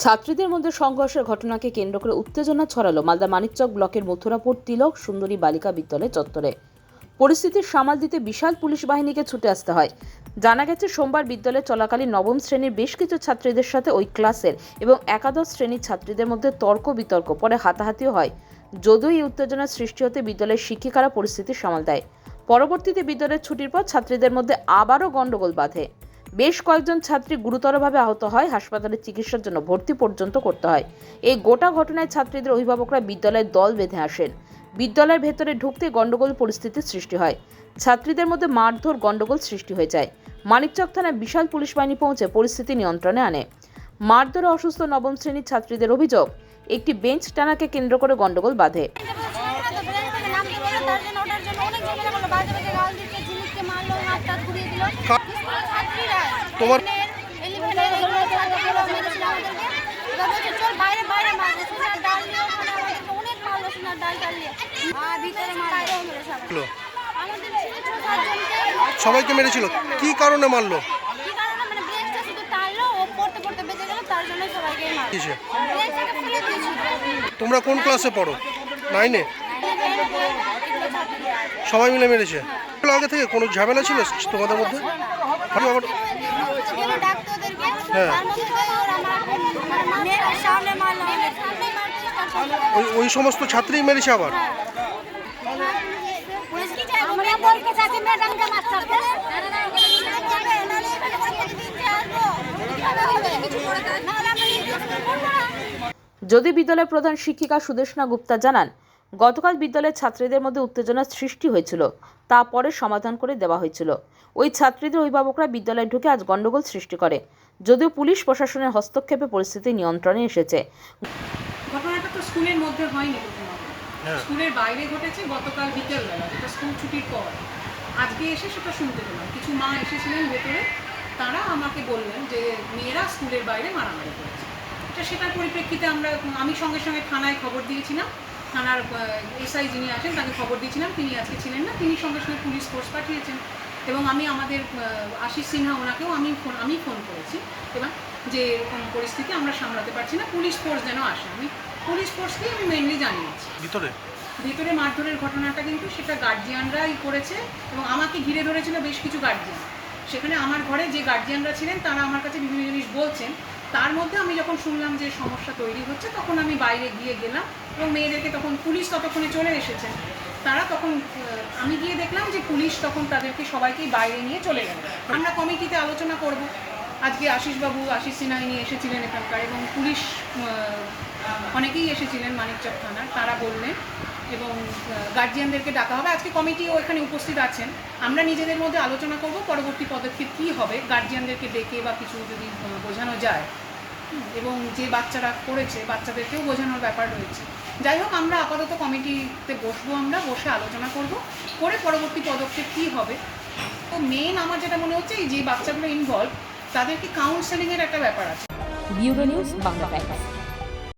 ছাত্রীদের মধ্যে সংঘর্ষের ঘটনাকে কেন্দ্র করে উত্তেজনা ছড়ালো মালদা মানিকচক ব্লকের মথুরাপুর তিলক সুন্দরী বালিকা বিদ্যালয় চত্বরে। পরিস্থিতি সামাল দিতে বিশাল পুলিশ বাহিনীকে ছুটে আসতে হয়। জানা গেছে, সোমবার বিদ্যালয়ে চলাকালীন নবম শ্রেণীর বেশ কিছু ছাত্রীদের সাথে ওই ক্লাসের এবং একাদশ শ্রেণীর ছাত্রীদের মধ্যে তর্ক বিতর্ক, পরে হাতাহাতিও হয়। যদিও এই উত্তেজনার সৃষ্টি হতে বিদ্যালয়ের শিক্ষিকারা পরিস্থিতি সামাল দেয়। পরবর্তীতে বিদ্যালয়ের ছুটির পর ছাত্রীদের মধ্যে আবারও গন্ডগোল বাধে। বেশ কয়েকজন ছাত্রী গুরুতরভাবে আহত হয়, হাসপাতালে চিকিৎসার জন্য ভর্তি পর্যন্ত করতে হয়। এই গোটা ঘটনায় ছাত্রীদের অভিভাবকরা বিদ্যালয়ের দল বেঁধে আসেন। বিদ্যালয়ের ভেতরে ঢুকতে গন্ডগোল পরিস্থিতির সৃষ্টি হয়। ছাত্রীদের মধ্যে মারধর, গন্ডগোল সৃষ্টি হয়ে যায়। মানিকচক থানায় বিশাল পুলিশ বাহিনী পৌঁছে পরিস্থিতি নিয়ন্ত্রণে আনে। মারধরে অসুস্থ নবম শ্রেণীর ছাত্রীদের অভিযোগ, একটি বেঞ্চ টানাকে কেন্দ্র করে গন্ডগোল বাধে। তোমার সবাইকে মেরেছিল, কি কারণে মারলো? তোমরা কোন ক্লাসে পড়ো? 9-এ? সবাই মিলে মেরেছে? আগে থেকে কোনো ঝামেলা ছিল তোমাদের মধ্যে? হ্যাঁ, ওই সমস্ত ছাত্রী মেরেছে আবার? যদি বিদ্যালয়ের প্রধান শিক্ষিকা সুদেশনা গুপ্তা জানান, গতকাল বিদ্যালয়ের ছাত্রীদের মধ্যে উত্তেজনার সৃষ্টি হয়েছিল, তা পরে সমাধান করে দেওয়া হয়েছিল। ওই ছাত্রীদের অভিভাবকরা বিদ্যালয়ে ঢুকে আজ গন্ডগোল সৃষ্টি করে। যদিও পুলিশ প্রশাসনের হস্তক্ষেপে পরিস্থিতি নিয়ন্ত্রণে এসেছে। ঘটনাটা তো স্কুলের মধ্যে হয়নি, স্কুলের বাইরে ঘটেছে গতকাল বিকেলবেলা, যেটা স্কুল ছুটির পর। আজকে এসে সেটা শুনতে পেলাম, কিছু মা এসেছিলেন ভেতরে, তারা আমাকে বললেন যে মেয়েরা স্কুলের বাইরে মারামারি করেছে। সেটার পরিপ্রেক্ষিতে আমি সঙ্গে সঙ্গে থানায় খবর দিয়েছিলাম। থানার এসআই যিনি আছেন তাকে খবর দিয়েছিলাম, তিনি আজকে ছিলেন না, তিনি সঙ্গে সঙ্গে পুলিশ ফোর্স পাঠিয়েছেন। এবং আমি আমাদের আশিস সিনহা, ওনাকেও আমি ফোন করেছি এবং যে এরকম পরিস্থিতি আমরা সামলাতে পারছি না, পুলিশ ফোর্স যেন আসে। আমি পুলিশ ফোর্সকেই আমি মেনলি জানিয়েছি। ভিতরে মারধরের ঘটনাটা কিন্তু সেটা গার্জিয়ানরাই করেছে এবং আমাকে ঘিরে ধরেছিল বেশ কিছু গার্জিয়ান। সেখানে আমার ঘরে যে গার্জিয়ানরা ছিলেন তারা আমার কাছে বিভিন্ন জিনিস বলছেন। তার মধ্যে আমি যখন শুনলাম যে সমস্যা তৈরি হচ্ছে, তখন আমি বাইরে গিয়ে গেলাম এবং মেয়েদেরকে, তখন পুলিশ ততক্ষণে চলে এসেছেন। তারা তখন আমি গিয়ে দেখলাম যে পুলিশ তখন তাদেরকে সবাইকেই বাইরে নিয়ে চলে গেল। আমরা কমিটিতে আলোচনা করব। আজকে আশিস সিনহা ইনি এসেছিলেন এখানকার, এবং পুলিশ অনেকেই এসেছিলেন মানিকচক থানার, তারা বললেন, এবং গার্জিয়ানদেরকে ডাকা হবে। আজকে কমিটিও এখানে উপস্থিত আছেন। আমরা নিজেদের মধ্যে আলোচনা করব পরবর্তী পদক্ষেপ কী হবে, গার্জিয়ানদেরকে ডেকে বা কিছু যদি বোঝানো যায়, এবং যে বাচ্চারা করেছে বাচ্চাদেরকেও বোঝানোর ব্যাপার রয়েছে। যাই হোক, আমরা আপাতত কমিটিতে বসবো, আমরা বসে আলোচনা করব, করে পরবর্তী পদক্ষেপ কী হবে। তো মেন আমার যেটা মনে হচ্ছে, এই যে বাচ্চাগুলো ইনভলভ, তাদেরকে কাউন্সেলিংয়ের একটা ব্যাপার আছে। Bureau news, Bangla Times.